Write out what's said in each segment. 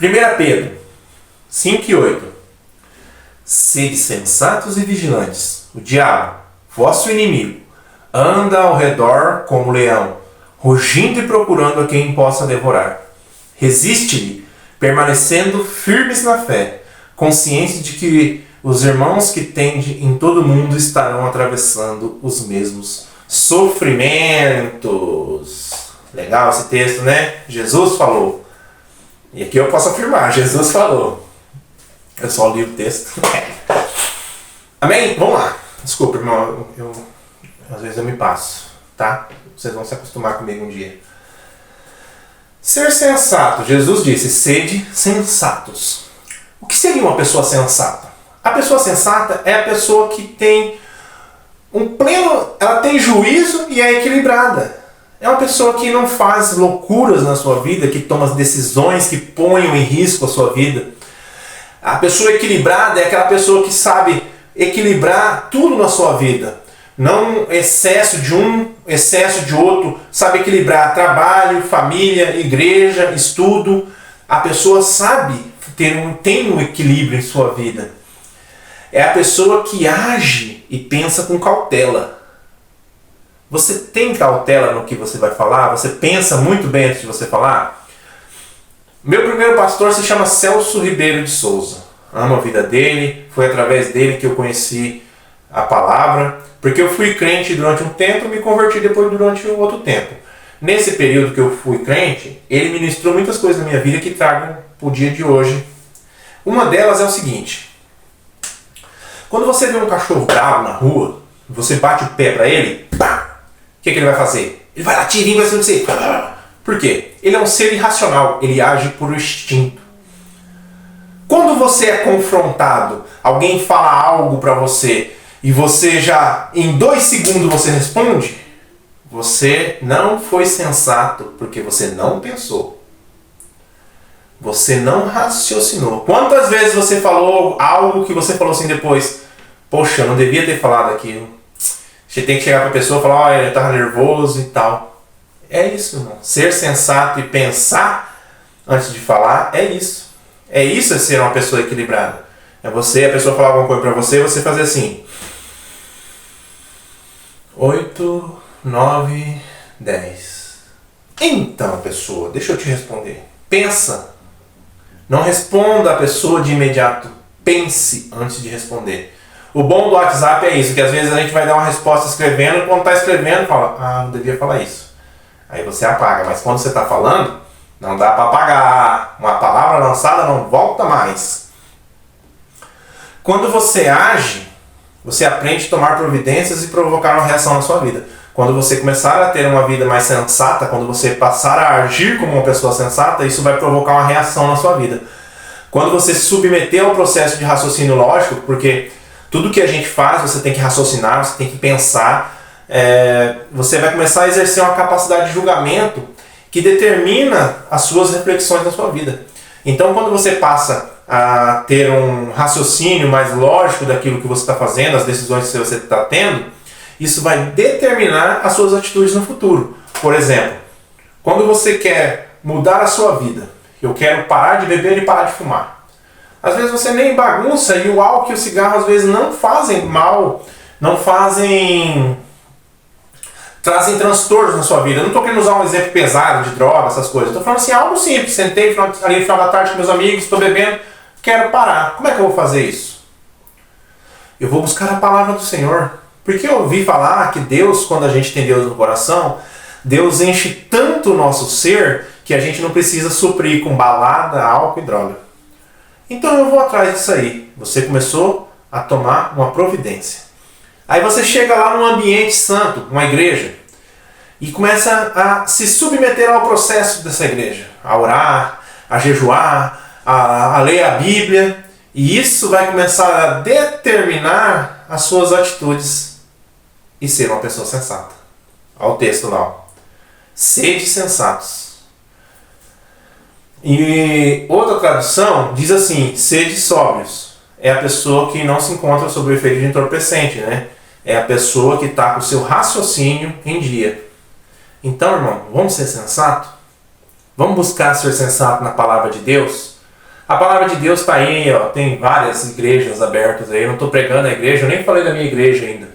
1 Pedro 5:8. Sede sensatos e vigilantes. O diabo, vosso inimigo, anda ao redor como leão, rugindo e procurando a quem possa devorar. Resiste-lhe, permanecendo firmes na fé, conscientes de que os irmãos que têm em todo o mundo estarão atravessando os mesmos sofrimentos. Legal esse texto, né? Jesus falou. E aqui eu posso afirmar, Jesus falou. Eu só li o texto. Amém? Vamos lá. Desculpa, irmão. Às vezes eu me passo, tá? Vocês vão se acostumar comigo um dia. Ser sensato. Jesus disse, sede sensatos. O que seria uma pessoa sensata? A pessoa sensata é a pessoa que tem ela tem juízo e é equilibrada. É uma pessoa que não faz loucuras na sua vida, que toma decisões que ponham em risco a sua vida. A pessoa equilibrada é aquela pessoa que sabe equilibrar tudo na sua vida. Não excesso de um, excesso de outro. Sabe equilibrar trabalho, família, igreja, estudo. A pessoa sabe tem um equilíbrio em sua vida. É a pessoa que age e pensa com cautela. Você tem cautela no que você vai falar? Você pensa muito bem antes de você falar? Meu primeiro pastor se chama Celso Ribeiro de Souza. Amo a vida dele, foi através dele que eu conheci a palavra, porque eu fui crente durante um tempo e me converti depois durante um outro tempo. Nesse período que eu fui crente, ele ministrou muitas coisas na minha vida que tragam para o dia de hoje. Uma delas é o seguinte: quando você vê um cachorro bravo na rua, você bate o pé para ele, pá, o que ele vai fazer? Ele vai latir e vai ser você. Por quê? Ele é um ser irracional, ele age por instinto. Quando você é confrontado, alguém fala algo para você e você já, em 2 segundos você responde, você não foi sensato porque você não pensou. Você não raciocinou. Quantas vezes você falou algo que você falou assim depois, poxa, eu não devia ter falado aquilo. Você tem que chegar para a pessoa e falar, olha, ele estava nervoso e tal. É isso, irmão. Ser sensato e pensar antes de falar é isso. É isso, é ser uma pessoa equilibrada. É você, a pessoa falar alguma coisa para você, você fazer assim. 8, 9, 10. Então, pessoa, deixa eu te responder. Pensa. Não responda a pessoa de imediato. Pense antes de responder. O bom do WhatsApp é isso, que às vezes a gente vai dar uma resposta escrevendo, e quando está escrevendo, fala, não devia falar isso. Aí você apaga, mas quando você está falando, não dá para apagar. Uma palavra lançada não volta mais. Quando você age, você aprende a tomar providências e provocar uma reação na sua vida. Quando você começar a ter uma vida mais sensata, quando você passar a agir como uma pessoa sensata, isso vai provocar uma reação na sua vida. Quando você se submeter ao processo de raciocínio lógico, porque tudo que a gente faz, você tem que raciocinar, você tem que pensar, você vai começar a exercer uma capacidade de julgamento que determina as suas reflexões na sua vida. Então, quando você passa a ter um raciocínio mais lógico daquilo que você está fazendo, as decisões que você está tendo, isso vai determinar as suas atitudes no futuro. Por exemplo, quando você quer mudar a sua vida, eu quero parar de beber e parar de fumar. Às vezes você nem bagunça e o álcool e o cigarro às vezes não fazem mal, trazem transtornos na sua vida. Eu não estou querendo usar um exemplo pesado de droga, essas coisas. Estou falando assim, algo simples. Sentei ali no final da tarde com meus amigos, estou bebendo, quero parar. Como é que eu vou fazer isso? Eu vou buscar a palavra do Senhor. Porque eu ouvi falar que Deus, quando a gente tem Deus no coração, Deus enche tanto o nosso ser que a gente não precisa suprir com balada, álcool e droga. Então eu vou atrás disso aí. Você começou a tomar uma providência. Aí você chega lá num ambiente santo, uma igreja, e começa a se submeter ao processo dessa igreja. A orar, a jejuar, a ler a Bíblia. E isso vai começar a determinar as suas atitudes e ser uma pessoa sensata. Olha o texto lá. Sede sensatos. E outra tradução diz assim, sede sóbrios. É a pessoa que não se encontra sob o efeito de entorpecente, né? É a pessoa que está com o seu raciocínio em dia. Então, irmão, vamos ser sensatos? Vamos buscar ser sensato na palavra de Deus? A palavra de Deus está aí, ó, tem várias igrejas abertas aí. Eu não estou pregando a igreja, eu nem falei da minha igreja ainda.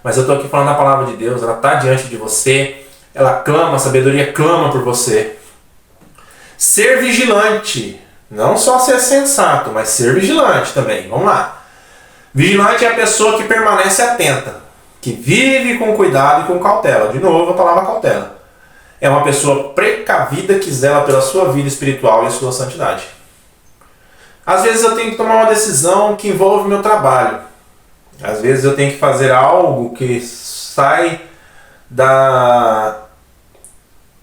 Mas eu estou aqui falando da palavra de Deus, ela está diante de você. Ela clama, a sabedoria clama por você. Ser vigilante. Não só ser sensato, mas ser vigilante também. Vamos lá. Vigilante é a pessoa que permanece atenta, que vive com cuidado e com cautela. De novo, a palavra cautela. É uma pessoa precavida que zela pela sua vida espiritual e a sua santidade. Às vezes eu tenho que tomar uma decisão que envolve meu trabalho. Às vezes eu tenho que fazer algo que sai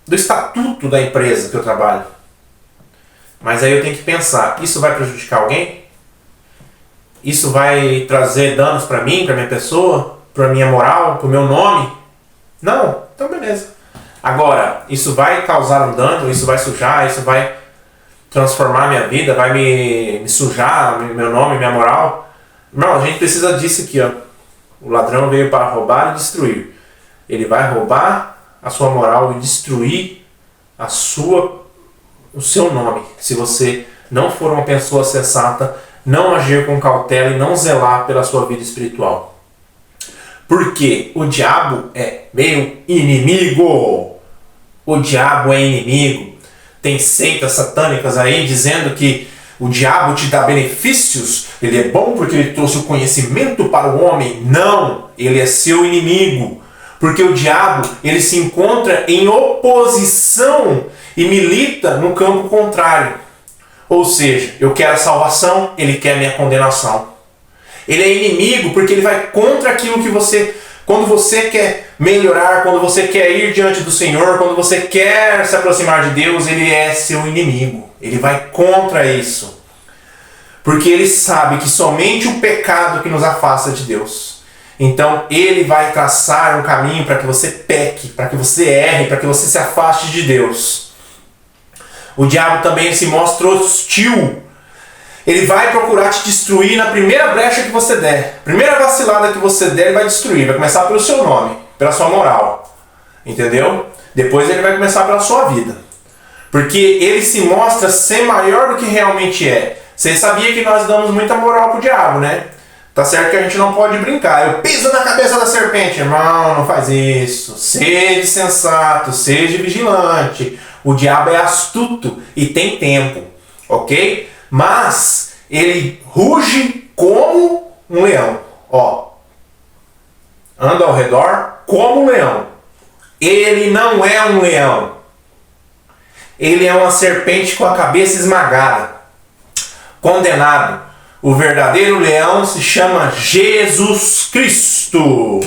do estatuto da empresa que eu trabalho. Mas aí eu tenho que pensar, isso vai prejudicar alguém? Isso vai trazer danos para mim, para minha pessoa, para minha moral, para o meu nome? Não? Então beleza. Agora, isso vai causar um dano, isso vai sujar, isso vai transformar minha vida, vai me sujar, meu nome, minha moral? Não, a gente precisa disso aqui, ó. O ladrão veio para roubar e destruir. Ele vai roubar a sua moral e destruir o seu nome. Se você não for uma pessoa sensata, não agir com cautela e não zelar pela sua vida espiritual. Porque o diabo é meu inimigo. O diabo é inimigo. Tem seitas satânicas aí dizendo que o diabo te dá benefícios, ele é bom porque ele trouxe o conhecimento para o homem. Não, ele é seu inimigo. Porque o diabo, ele se encontra em oposição e milita no campo contrário. Ou seja, eu quero a salvação, ele quer a minha condenação. Ele é inimigo porque ele vai contra aquilo que você... Quando você quer melhorar, quando você quer ir diante do Senhor, quando você quer se aproximar de Deus, ele é seu inimigo. Ele vai contra isso. Porque ele sabe que somente o pecado que nos afasta de Deus. Então ele vai traçar um caminho para que você peque, para que você erre, para que você se afaste de Deus. O diabo também se mostra hostil. Ele vai procurar te destruir na primeira brecha que você der. Primeira vacilada que você der, ele vai destruir. Vai começar pelo seu nome, pela sua moral. Entendeu? Depois ele vai começar pela sua vida. Porque ele se mostra ser maior do que realmente é. Você sabia que nós damos muita moral pro diabo, né? Tá certo que a gente não pode brincar. Eu piso na cabeça da serpente. Irmão, não faz isso. Seja sensato, seja vigilante. O diabo é astuto e tem tempo. Ok? Mas ele ruge como um leão. Ó. Anda ao redor como um leão. Ele não é um leão. Ele é uma serpente com a cabeça esmagada. Condenado. O verdadeiro leão se chama Jesus Cristo.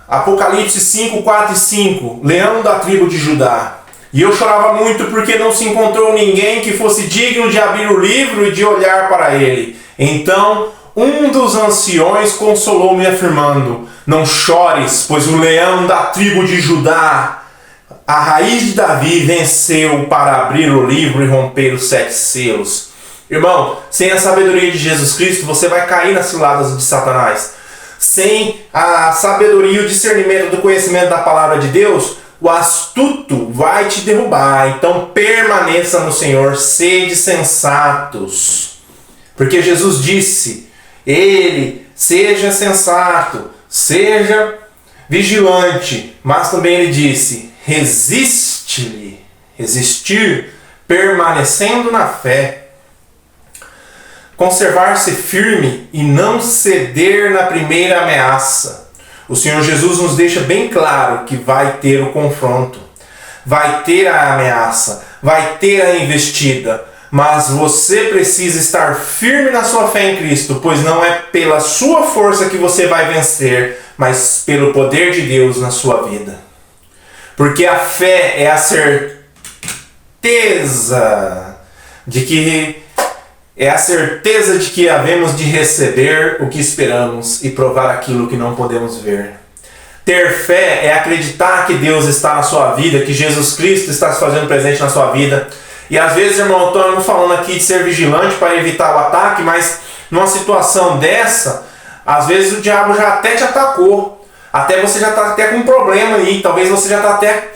Apocalipse 5, 4 e 5. Leão da tribo de Judá. E eu chorava muito porque não se encontrou ninguém que fosse digno de abrir o livro e de olhar para ele. Então um dos anciões consolou-me afirmando: não chores, pois o leão da tribo de Judá, a raiz de Davi, venceu para abrir o livro e romper os 7 selos. Irmão, sem a sabedoria de Jesus Cristo, você vai cair nas ciladas de Satanás. Sem a sabedoria e o discernimento do conhecimento da palavra de Deus, o astuto vai te derrubar. Então permaneça no Senhor, sede sensatos. Porque Jesus disse, ele, seja sensato, seja vigilante. Mas também ele disse, resiste-lhe, resistir, permanecendo na fé. Conservar-se firme e não ceder na primeira ameaça. O Senhor Jesus nos deixa bem claro que vai ter o confronto, vai ter a ameaça, vai ter a investida, mas você precisa estar firme na sua fé em Cristo, pois não é pela sua força que você vai vencer, mas pelo poder de Deus na sua vida. Porque a fé é a certeza de que havemos de receber o que esperamos e provar aquilo que não podemos ver. Ter fé é acreditar que Deus está na sua vida, que Jesus Cristo está se fazendo presente na sua vida. E às vezes, irmão, eu estou falando aqui de ser vigilante para evitar o ataque, mas numa situação dessa, às vezes o diabo já até te atacou. Até você já está até com um problema aí, talvez você já está até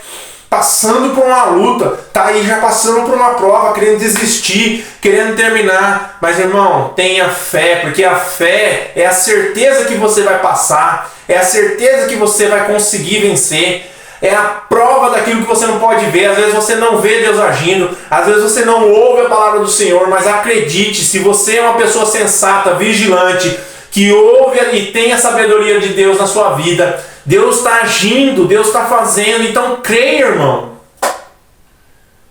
passando por uma luta, tá aí já passando por uma prova, querendo desistir, querendo terminar. Mas, irmão, tenha fé, porque a fé é a certeza que você vai passar, é a certeza que você vai conseguir vencer, é a prova daquilo que você não pode ver. Às vezes você não vê Deus agindo, às vezes você não ouve a palavra do Senhor, mas acredite, se você é uma pessoa sensata, vigilante, que ouve e tem a sabedoria de Deus na sua vida, Deus está agindo, Deus está fazendo. Então creia, irmão.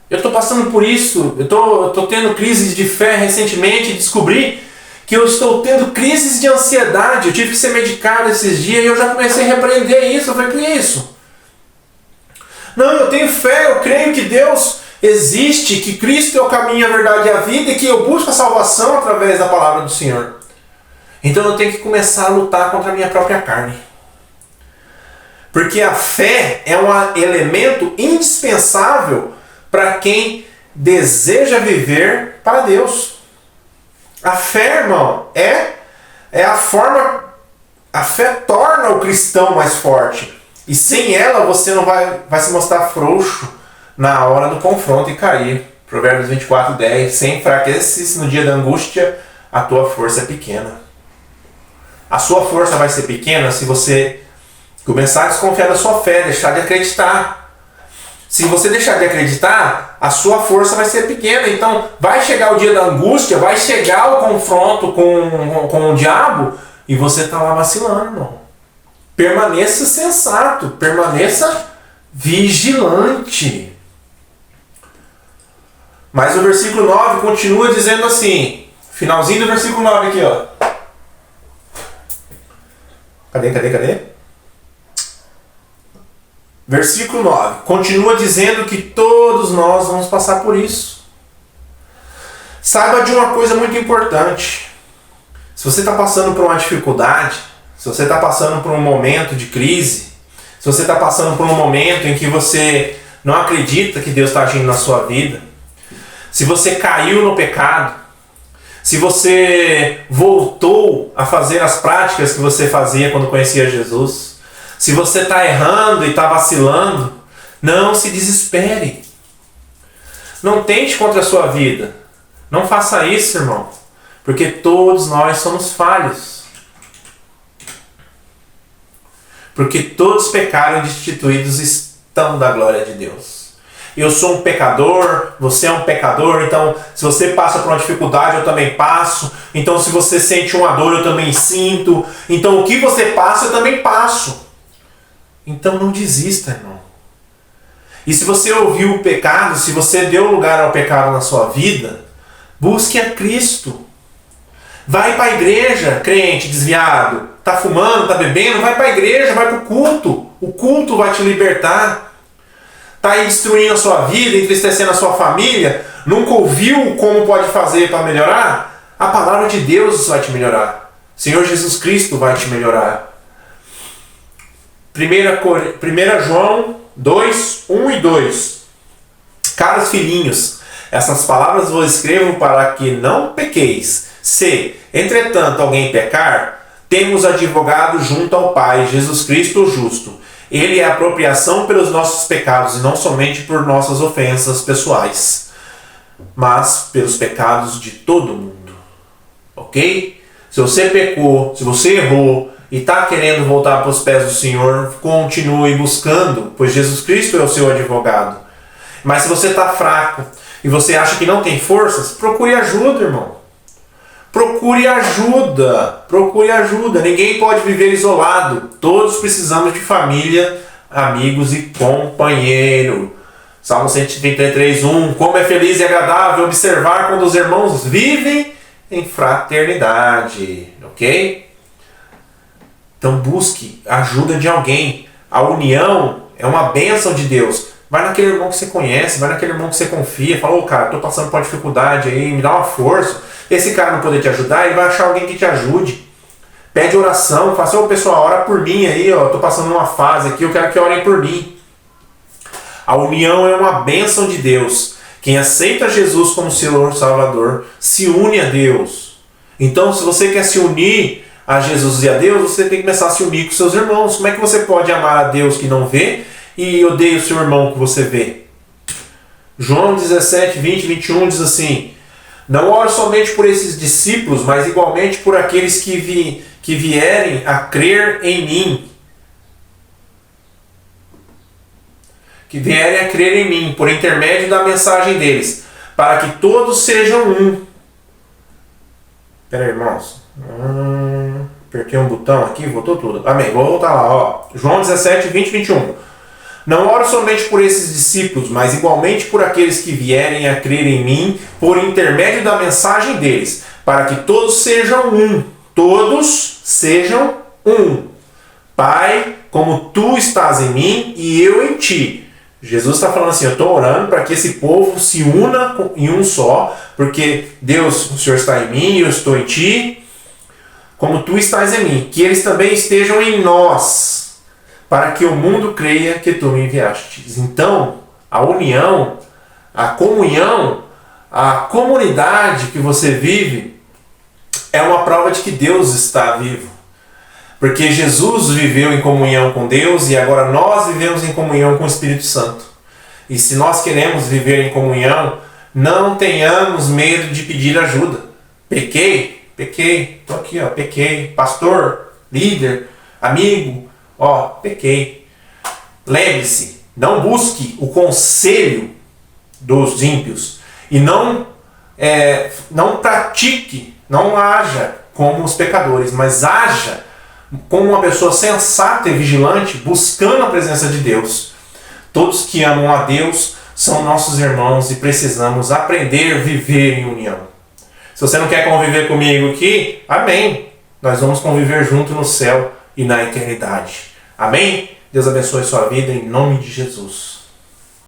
Eu estou passando por isso, eu estou tendo crises de fé recentemente, descobri que eu estou tendo crises de ansiedade. Eu tive que ser medicado esses dias e eu já comecei a repreender isso. Eu falei, que é isso? Não, eu tenho fé, eu creio que Deus existe, que Cristo é o caminho, a verdade e a vida, e que eu busco a salvação através da palavra do Senhor. Então eu tenho que começar a lutar contra a minha própria carne. Porque a fé é um elemento indispensável para quem deseja viver para Deus. A fé, irmão, é a forma... A fé torna o cristão mais forte. E sem ela você não vai se mostrar frouxo na hora do confronto e cair. Provérbios 24:10. Sem enfraqueces no dia da angústia, a tua força é pequena. A sua força vai ser pequena se você começar a desconfiar da sua fé, deixar de acreditar. Se você deixar de acreditar, a sua força vai ser pequena. Então vai chegar o dia da angústia, vai chegar o confronto com o diabo e você está lá vacilando, irmão. Permaneça sensato, permaneça vigilante. Mas o versículo 9 continua dizendo assim, finalzinho do versículo 9 aqui, ó. Cadê? Versículo 9. Continua dizendo que todos nós vamos passar por isso. Saiba de uma coisa muito importante. Se você está passando por uma dificuldade, se você está passando por um momento de crise, se você está passando por um momento em que você não acredita que Deus está agindo na sua vida, se você caiu no pecado, se você voltou a fazer as práticas que você fazia quando conhecia Jesus, se você está errando e está vacilando, não se desespere. Não tente contra a sua vida. Não faça isso, irmão. Porque todos nós somos falhos. Porque todos pecaram e destituídos estão da glória de Deus. Eu sou um pecador, você é um pecador, então se você passa por uma dificuldade, eu também passo. Então se você sente uma dor, eu também sinto. Então o que você passa, eu também passo. Então não desista, irmão. E se você ouviu o pecado, se você deu lugar ao pecado na sua vida, busque a Cristo. Vai para a igreja, crente desviado. Tá fumando, tá bebendo, vai para a igreja, vai para o culto. O culto vai te libertar. Está aí destruindo a sua vida, entristecendo a sua família, nunca ouviu como pode fazer para melhorar? A palavra de Deus vai te melhorar. Senhor Jesus Cristo vai te melhorar. 1 João 2, 1 e 2. Caros filhinhos, essas palavras vos escrevo para que não pequeis. Se, entretanto, alguém pecar, temos advogado junto ao Pai, Jesus Cristo o justo. Ele é a apropriação pelos nossos pecados e não somente por nossas ofensas pessoais, mas pelos pecados de todo mundo. Ok? Se você pecou, se você errou e está querendo voltar para os pés do Senhor, continue buscando, pois Jesus Cristo é o seu advogado. Mas se você está fraco e você acha que não tem forças, procure ajuda, irmão. Procure ajuda, procure ajuda. Ninguém pode viver isolado. Todos precisamos de família, amigos e companheiro. Salmo 133, 1. Como é feliz e agradável observar quando os irmãos vivem em fraternidade. Ok? Então busque a ajuda de alguém. A união é uma bênção de Deus. Vai naquele irmão que você conhece, vai naquele irmão que você confia. Fala, cara, estou passando por uma dificuldade aí, me dá uma força. Esse cara não poder te ajudar, ele vai achar alguém que te ajude. Pede oração, faça, pessoal, ora por mim aí, ó, tô passando numa fase aqui, eu quero que orem por mim. A união é uma bênção de Deus. Quem aceita Jesus como Senhor Salvador, se une a Deus. Então, se você quer se unir a Jesus e a Deus, você tem que começar a se unir com seus irmãos. Como é que você pode amar a Deus que não vê e odeia o seu irmão que você vê? João 17, 20, 21 diz assim: não oro somente por esses discípulos, mas igualmente por aqueles que vierem a crer em mim. Que vierem a crer em mim, por intermédio da mensagem deles, para que todos sejam um. Pera aí, irmãos. Apertei um botão aqui, voltou tudo. Amém. Vou voltar lá, ó. João 17, 20, 21. Não oro somente por esses discípulos, mas igualmente por aqueles que vierem a crer em mim, por intermédio da mensagem deles, para que todos sejam um. Todos sejam um. Pai, como tu estás em mim e eu em ti. Jesus está falando assim, eu estou orando para que esse povo se una em um só, porque Deus, o Senhor está em mim e eu estou em ti, como tu estás em mim. Que eles também estejam em nós, para que o mundo creia que tu me enviaste. Então, a união, a comunhão, a comunidade que você vive é uma prova de que Deus está vivo. Porque Jesus viveu em comunhão com Deus e agora nós vivemos em comunhão com o Espírito Santo. E se nós queremos viver em comunhão, não tenhamos medo de pedir ajuda. Pequei, estou aqui, ó, pequei. Pastor, líder, amigo, ó, pequei. Lembre-se, não busque o conselho dos ímpios e não pratique, não haja como os pecadores, mas haja como uma pessoa sensata e vigilante, buscando a presença de Deus. Todos que amam a Deus são nossos irmãos e precisamos aprender a viver em união. Se você não quer conviver comigo aqui, amém. Nós vamos conviver junto no céu e na eternidade. Amém? Deus abençoe sua vida em nome de Jesus.